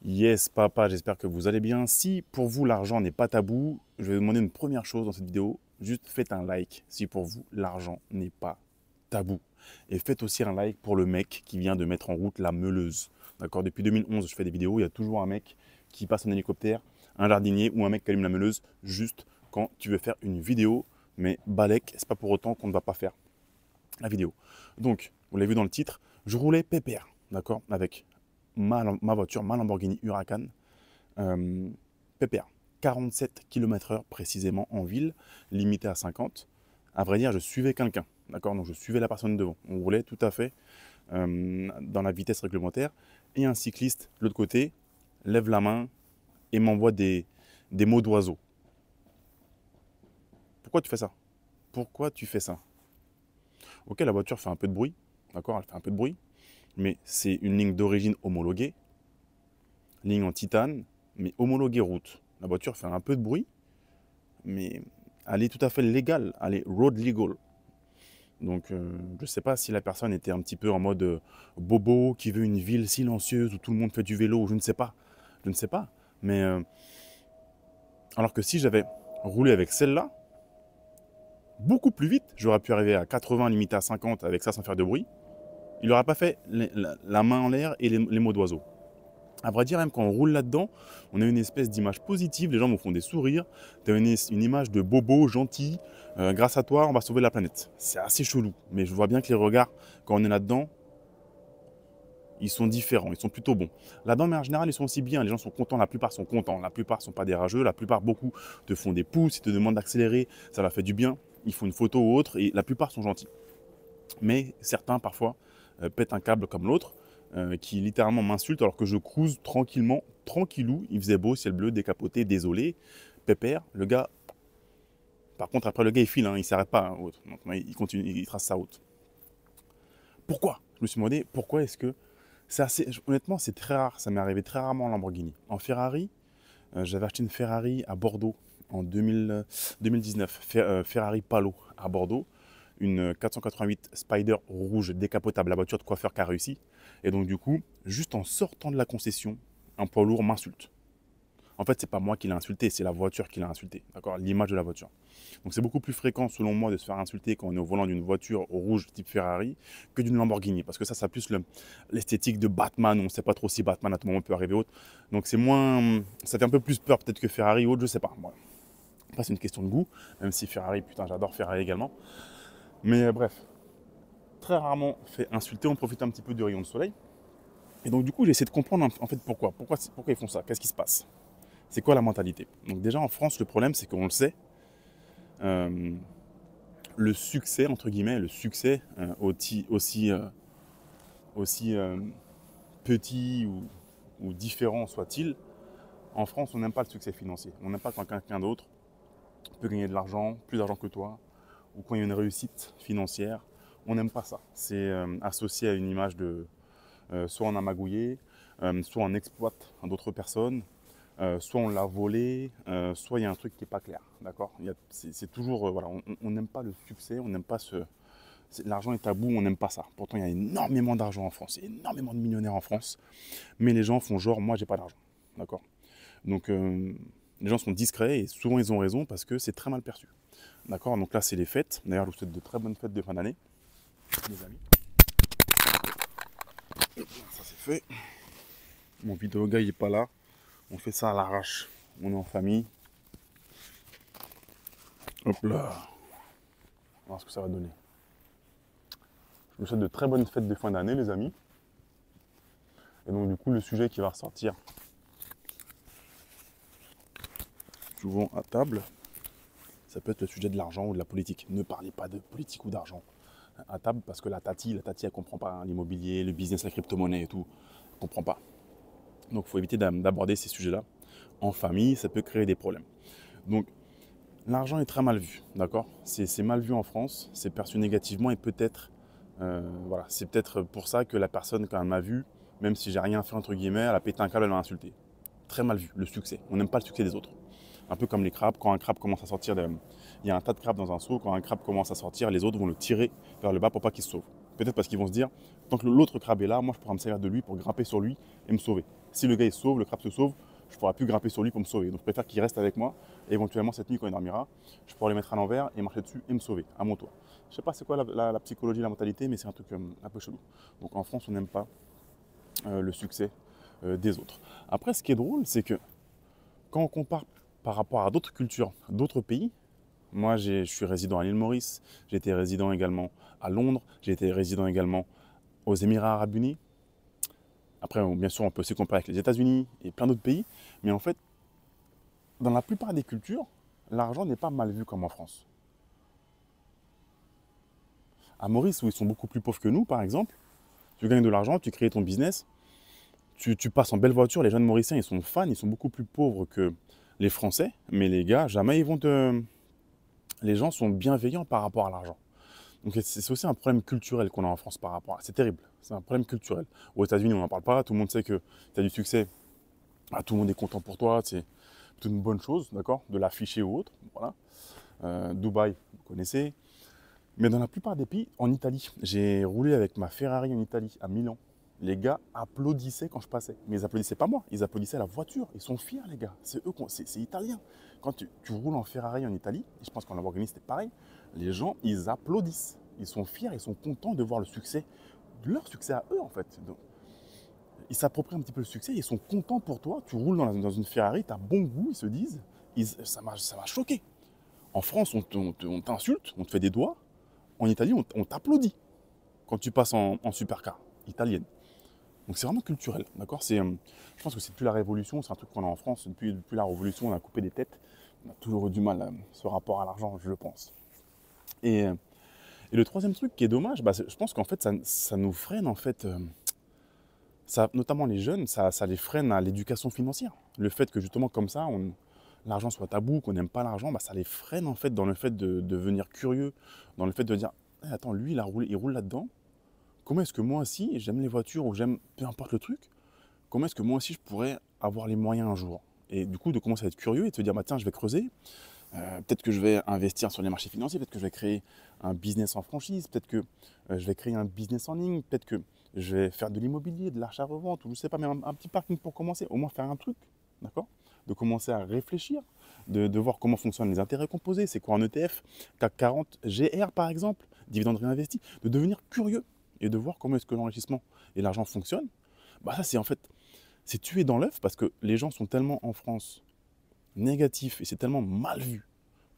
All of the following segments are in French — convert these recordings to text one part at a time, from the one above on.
Yes, papa, j'espère que vous allez bien. Si pour vous l'argent n'est pas tabou, je vais vous demander une première chose dans cette vidéo. Juste faites un like si pour vous l'argent n'est pas tabou. Et faites aussi un like pour le mec qui vient de mettre en route la meuleuse. D'accord? Depuis 2011, je fais des vidéos, il y a toujours un mec qui passe en hélicoptère, un jardinier ou un mec qui allume la meuleuse juste quand tu veux faire une vidéo. Mais Balek, c'est pas pour autant qu'on ne va pas faire la vidéo. Donc, vous l'avez vu dans le titre, je roulais pépère, d'accord, avec ma voiture, ma Lamborghini Huracan, pépère, 47 km/h précisément en ville, limité à 50. À vrai dire, je suivais quelqu'un, d'accord, donc je suivais la personne devant. On roulait tout à fait dans la vitesse réglementaire, et un cycliste de l'autre côté lève la main et m'envoie des mots d'oiseau. Pourquoi tu fais ça? Pourquoi tu fais ça? Ok, la voiture fait un peu de bruit, d'accord, elle fait un peu de bruit, mais c'est une ligne d'origine homologuée, ligne en titane, mais homologuée route. La voiture fait un peu de bruit, mais elle est tout à fait légale, elle est road legal. Donc je ne sais pas si la personne était un petit peu en mode bobo, qui veut une ville silencieuse où tout le monde fait du vélo, je ne sais pas. Je ne sais pas. Mais alors que si j'avais roulé avec celle-là, beaucoup plus vite, j'aurais pu arriver à 80, limité à 50 avec ça sans faire de bruit. Il n'aurait pas fait la main en l'air et les mots d'oiseau. À vrai dire, même quand on roule là-dedans, on a une espèce d'image positive, les gens nous font des sourires, tu as une image de bobo, gentil, grâce à toi, on va sauver la planète. C'est assez chelou, mais je vois bien que les regards, quand on est là-dedans, ils sont différents, ils sont plutôt bons. Là-dedans, mais en général, ils sont aussi bien, les gens sont contents, la plupart sont contents, la plupart ne sont pas des rageux, la plupart, beaucoup, te font des pouces, ils te demandent d'accélérer, ça leur fait du bien, ils font une photo ou autre, et la plupart sont gentils. Mais certains, parfois, pètent un câble comme l'autre, qui littéralement m'insulte alors que je cruise tranquillement, tranquillou, il faisait beau, ciel bleu, décapoté, désolé, pépère, le gars, par contre après le gars il file, hein, il s'arrête pas, hein, autre. Donc, il continue, il trace sa route. Pourquoi? Je me suis demandé pourquoi est-ce que, c'est assez, honnêtement c'est très rare, ça m'est arrivé très rarement en Lamborghini. En Ferrari, j'avais acheté une Ferrari à Bordeaux en 2019, Ferrari Palo à Bordeaux, une 488 Spider rouge décapotable, la voiture de coiffeur qui a réussi. Et donc du coup, juste en sortant de la concession, un poids lourd m'insulte. En fait, c'est pas moi qui l'ai insulté, c'est la voiture qui l'a insulté, d'accord, l'image de la voiture. Donc c'est beaucoup plus fréquent, selon moi, de se faire insulter quand on est au volant d'une voiture rouge type Ferrari que d'une Lamborghini, parce que ça a plus l'esthétique de Batman, on ne sait pas trop si Batman à tout moment peut arriver autre. Donc c'est moins, ça fait un peu plus peur peut-être que Ferrari ou autre, je sais pas. Voilà. Après c'est une question de goût, même si Ferrari, putain, j'adore Ferrari également. Mais bref, très rarement fait insulter, on profite un petit peu du rayon de soleil. Et donc du coup, j'ai essayé de comprendre en fait pourquoi ils font ça, qu'est-ce qui se passe, c'est quoi la mentalité. Donc déjà en France, le problème c'est qu'on le sait, euh, le succès, entre guillemets, le succès aussi petit ou différent soit-il, en France on n'aime pas le succès financier, on n'aime pas quand quelqu'un d'autre peut gagner de l'argent, plus d'argent que toi, ou quand il y a une réussite financière, on n'aime pas ça. C'est associé à une image de soit on a magouillé, soit on exploite d'autres personnes, soit on l'a volé, soit il y a un truc qui n'est pas clair. D'accord, c'est toujours, voilà, on n'aime pas le succès, on n'aime pas l'argent est tabou, on n'aime pas ça. Pourtant, il y a énormément d'argent en France, il y a énormément de millionnaires en France, mais les gens font genre, moi, j'ai pas d'argent. D'accord. Donc, les gens sont discrets et souvent ils ont raison parce que c'est très mal perçu. D'accord. Donc là, c'est les fêtes. D'ailleurs, je vous souhaite de très bonnes fêtes de fin d'année, les amis. Ça, c'est fait. Mon vidéo gars, il est pas là. On fait ça à l'arrache. On est en famille. Hop là. On va voir ce que ça va donner. Je vous souhaite de très bonnes fêtes de fin d'année, les amis. Et donc, du coup, le sujet qui va ressortir souvent à table, ça peut être le sujet de l'argent ou de la politique. Ne parlez pas de politique ou d'argent à table parce que la tati, elle comprend pas hein, l'immobilier, le business, la crypto-monnaie et tout. Elle comprend pas. Donc, il faut éviter d'aborder ces sujets-là. En famille, ça peut créer des problèmes. Donc, l'argent est très mal vu, d'accord? C'est mal vu en France, c'est perçu négativement et peut-être, voilà, c'est peut-être pour ça que la personne, quand elle m'a vu, même si j'ai rien fait, entre guillemets, elle a pété un câble, elle m'a insulté. Très mal vu, le succès. On n'aime pas le succès des autres. Un peu comme les crabes, quand un crabe commence à sortir, il y a un tas de crabes dans un seau, quand un crabe commence à sortir, les autres vont le tirer vers le bas pour pas qu'il se sauve. Peut-être parce qu'ils vont se dire, tant que l'autre crabe est là, moi je pourrais me servir de lui pour grimper sur lui et me sauver. Si le gars il se sauve, le crabe se sauve, je ne pourrai plus grimper sur lui pour me sauver. Donc je préfère qu'il reste avec moi. Et éventuellement, cette nuit, quand il dormira, je pourrai le mettre à l'envers et marcher dessus et me sauver à mon tour. Je ne sais pas c'est quoi la psychologie, la mentalité, mais c'est un truc un peu chelou. Donc en France, on n'aime pas le succès des autres. Après, ce qui est drôle, c'est que quand on compare par rapport à d'autres cultures, d'autres pays, moi je suis résident à l'île Maurice, j'ai été résident également à Londres, j'ai été résident également aux Émirats Arabes Unis. Après, bien sûr, on peut aussi comparer avec les États-Unis et plein d'autres pays, mais en fait, dans la plupart des cultures, l'argent n'est pas mal vu comme en France. À Maurice, où ils sont beaucoup plus pauvres que nous, par exemple, tu gagnes de l'argent, tu crées ton business, tu passes en belle voiture, les jeunes Mauriciens, ils sont fans, ils sont beaucoup plus pauvres que les Français, mais les gars, jamais ils vont te... Les gens sont bienveillants par rapport à l'argent. Donc c'est aussi un problème culturel qu'on a en France par rapport à... C'est terrible, c'est un problème culturel. Aux États-Unis, on n'en parle pas, tout le monde sait que tu as du succès, tout le monde est content pour toi, c'est une bonne chose, d'accord, de l'afficher ou autre, voilà. Dubaï, vous connaissez. Mais dans la plupart des pays, en Italie, j'ai roulé avec ma Ferrari en Italie, à Milan. Les gars applaudissaient quand je passais. Mais ils applaudissaient pas moi, ils applaudissaient la voiture. Ils sont fiers, les gars. C'est eux, c'est italien. Quand tu roules en Ferrari en Italie, et je pense qu'en Lamborghini c'était pareil, les gens, ils applaudissent. Ils sont fiers, ils sont contents de voir le succès, de leur succès à eux en fait. Donc, ils s'approprient un petit peu le succès, ils sont contents pour toi. Tu roules dans une Ferrari, tu as bon goût, ils se disent. Ça m'a choqué. En France, on t'insulte, on te fait des doigts. En Italie, on t'applaudit quand tu passes en supercar italienne. Donc c'est vraiment culturel, d'accord. Je pense que c'est depuis la Révolution, c'est un truc qu'on a en France. Depuis la Révolution, on a coupé des têtes. On a toujours eu du mal, ce rapport à l'argent, je le pense. Et le troisième truc qui est dommage, je pense qu'en fait, ça nous freine, en fait, notamment les jeunes, ça les freine à l'éducation financière. Le fait que justement, comme ça, l'argent soit tabou, qu'on n'aime pas l'argent, ça les freine en fait dans le fait de devenir curieux, dans le fait de dire hey, attends, lui il roule là-dedans. Comment est-ce que moi aussi, j'aime les voitures ou j'aime peu importe le truc, comment est-ce que moi aussi je pourrais avoir les moyens un jour? Et du coup, de commencer à être curieux et de te dire tiens, je vais creuser, peut-être que je vais investir sur les marchés financiers, peut-être que je vais créer un business en franchise, peut-être que je vais créer un business en ligne, peut-être que je vais faire de l'immobilier, de l'achat-revente, ou je ne sais pas, mais un petit parking pour commencer, au moins faire un truc, d'accord? De commencer à réfléchir, de voir comment fonctionnent les intérêts composés, c'est quoi un ETF, CAC 40, GR par exemple, dividende réinvesti, de devenir curieux et de voir comment est-ce que l'enrichissement et l'argent fonctionnent. Ça c'est en fait, c'est tuer dans l'œuf parce que les gens sont tellement en France négatifs et c'est tellement mal vu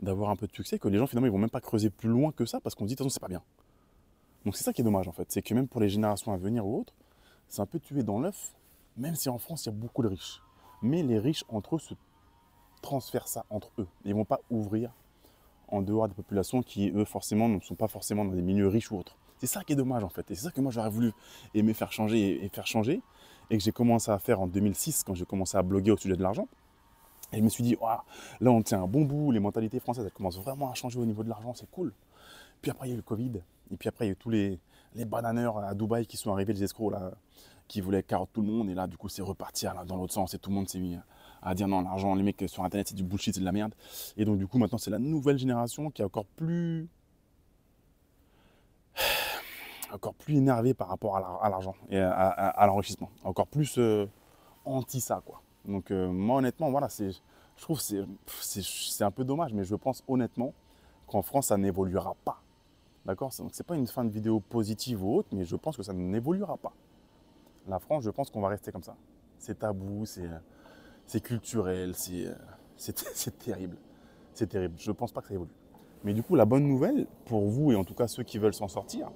d'avoir un peu de succès que les gens finalement ils vont même pas creuser plus loin que ça parce qu'on se dit de toute façon c'est pas bien. Donc c'est ça qui est dommage en fait, c'est que même pour les générations à venir ou autres, c'est un peu tué dans l'œuf, même si en France il y a beaucoup de riches. Mais les riches entre eux se transfèrent ça entre eux. Ils ne vont pas ouvrir en dehors des populations qui eux forcément ne sont pas forcément dans des milieux riches ou autres. C'est ça qui est dommage en fait. Et c'est ça que moi j'aurais voulu aimer faire changer et faire changer. Et que j'ai commencé à faire en 2006 quand j'ai commencé à bloguer au sujet de l'argent. Et je me suis dit, là on tient un bon bout, les mentalités françaises elles commencent vraiment à changer au niveau de l'argent, c'est cool. Puis après il y a eu le Covid, et puis après il y a eu tous les bananeurs à Dubaï qui sont arrivés, les escrocs là, qui voulaient carotte tout le monde, et là du coup c'est reparti là, dans l'autre sens, et tout le monde s'est mis à dire non, l'argent, les mecs sur internet c'est du bullshit, c'est de la merde. Et donc du coup maintenant c'est la nouvelle génération qui est encore plus énervée par rapport à l'argent et à l'enrichissement, encore plus anti ça quoi. Donc moi honnêtement voilà, je trouve que c'est un peu dommage, mais je pense honnêtement qu'en France ça n'évoluera pas. D'accord? Donc c'est pas une fin de vidéo positive ou autre, mais je pense que ça n'évoluera pas. La France, je pense qu'on va rester comme ça. C'est tabou, c'est culturel, c'est terrible. C'est terrible. Je ne pense pas que ça évolue. Mais du coup, la bonne nouvelle pour vous, et en tout cas ceux qui veulent s'en sortir,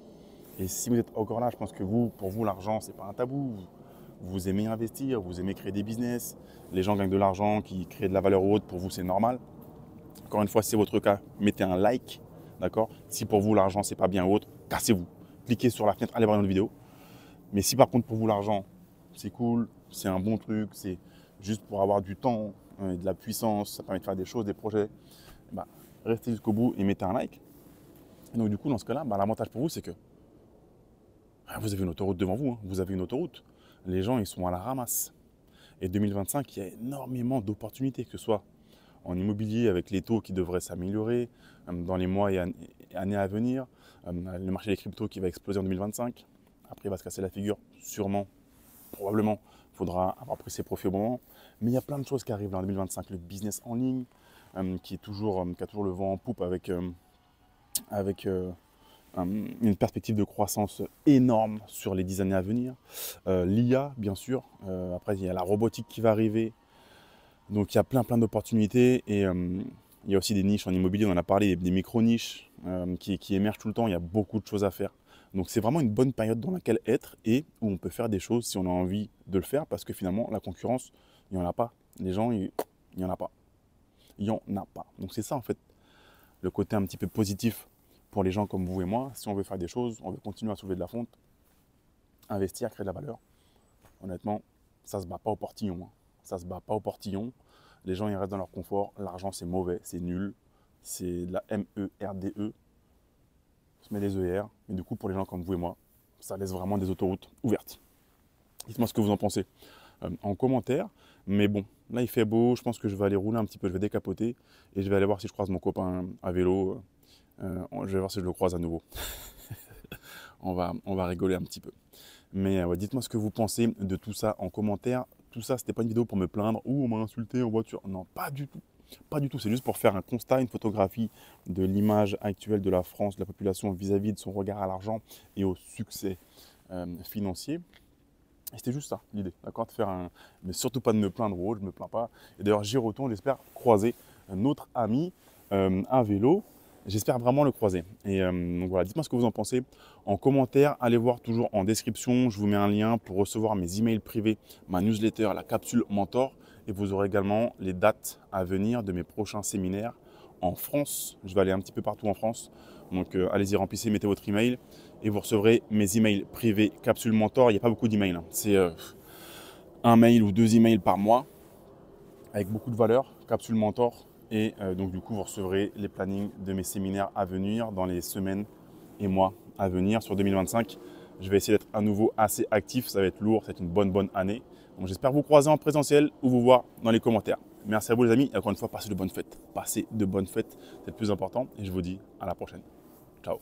et si vous êtes encore là, je pense que pour vous, l'argent, c'est pas un tabou. Vous aimez investir, vous aimez créer des business. Les gens gagnent de l'argent, qui créent de la valeur ou autre, pour vous, c'est normal. Encore une fois, si c'est votre cas, mettez un like. D'accord? Si pour vous, l'argent, c'est pas bien ou autre, cassez-vous. Cliquez sur la fenêtre, allez voir une autre vidéo. Mais si par contre, pour vous, l'argent, c'est cool, c'est un bon truc, c'est juste pour avoir du temps et de la puissance, ça permet de faire des choses, des projets, restez jusqu'au bout et mettez un like. Et donc du coup, dans ce cas-là, l'avantage pour vous, c'est que vous avez une autoroute devant vous, vous avez une autoroute. Les gens, ils sont à la ramasse. Et 2025, il y a énormément d'opportunités, que ce soit en immobilier avec les taux qui devraient s'améliorer dans les mois et années à venir, le marché des cryptos qui va exploser en 2025. Après, il va se casser la figure, sûrement, probablement, Il faudra avoir pris ses profits au bon moment. Mais il y a plein de choses qui arrivent là en 2025. Le business en ligne, qui a toujours le vent en poupe avec une perspective de croissance énorme sur les 10 années à venir. L'IA, bien sûr. Après, il y a la robotique qui va arriver. Donc, il y a plein d'opportunités. Et il y a aussi des niches en immobilier. On en a parlé, des micro-niches qui émergent tout le temps. Il y a beaucoup de choses à faire. Donc, c'est vraiment une bonne période dans laquelle être et où on peut faire des choses si on a envie de le faire. Parce que finalement, la concurrence, il n'y en a pas. Les gens, il n'y en a pas. Il n'y en a pas. Donc, c'est ça, en fait, le côté un petit peu positif pour les gens comme vous et moi. Si on veut faire des choses, on veut continuer à soulever de la fonte, investir, créer de la valeur. Honnêtement, ça ne se bat pas au portillon. Hein. Ça ne se bat pas au portillon. Les gens, ils restent dans leur confort. L'argent, c'est mauvais, c'est nul. C'est de la MERDE. On se met des ER. Mais du coup, pour les gens comme vous et moi, ça laisse vraiment des autoroutes ouvertes. Dites-moi ce que vous en pensez en commentaire. Mais bon, là, il fait beau. Je pense que je vais aller rouler un petit peu. Je vais décapoter. Et je vais aller voir si je croise mon copain à vélo. Je vais voir si je le croise à nouveau. on va rigoler un petit peu. Mais dites-moi ce que vous pensez de tout ça en commentaire. Tout ça, c'était pas une vidéo pour me plaindre ou on m'a insulté en voiture. Non, pas du tout. Pas du tout. C'est juste pour faire un constat, une photographie de l'image actuelle de la France, de la population vis-à-vis de son regard à l'argent et au succès financier. Et c'était juste ça, l'idée, d'accord, de faire un... Mais surtout pas de me plaindre, je ne me plains pas. Et d'ailleurs, j'y retourne, j'espère croiser un autre ami à vélo. J'espère vraiment le croiser. Et donc voilà, dites-moi ce que vous en pensez en commentaire. Allez voir toujours en description. Je vous mets un lien pour recevoir mes emails privés, ma newsletter, la capsule mentor. Et vous aurez également les dates à venir de mes prochains séminaires en France. Je vais aller un petit peu partout en France. Donc allez-y, remplissez, mettez votre email et vous recevrez mes emails privés capsule mentor. Il n'y a pas beaucoup d'emails. Hein. C'est un mail ou 2 emails par mois avec beaucoup de valeur, capsule mentor. Et donc du coup, vous recevrez les plannings de mes séminaires à venir dans les semaines et mois à venir sur 2025. Je vais essayer d'être à nouveau assez actif. Ça va être lourd, c'est une bonne année. Donc j'espère vous croiser en présentiel ou vous voir dans les commentaires. Merci à vous les amis. Et encore une fois, passez de bonnes fêtes. Passez de bonnes fêtes, c'est le plus important. Et je vous dis à la prochaine. Ciao.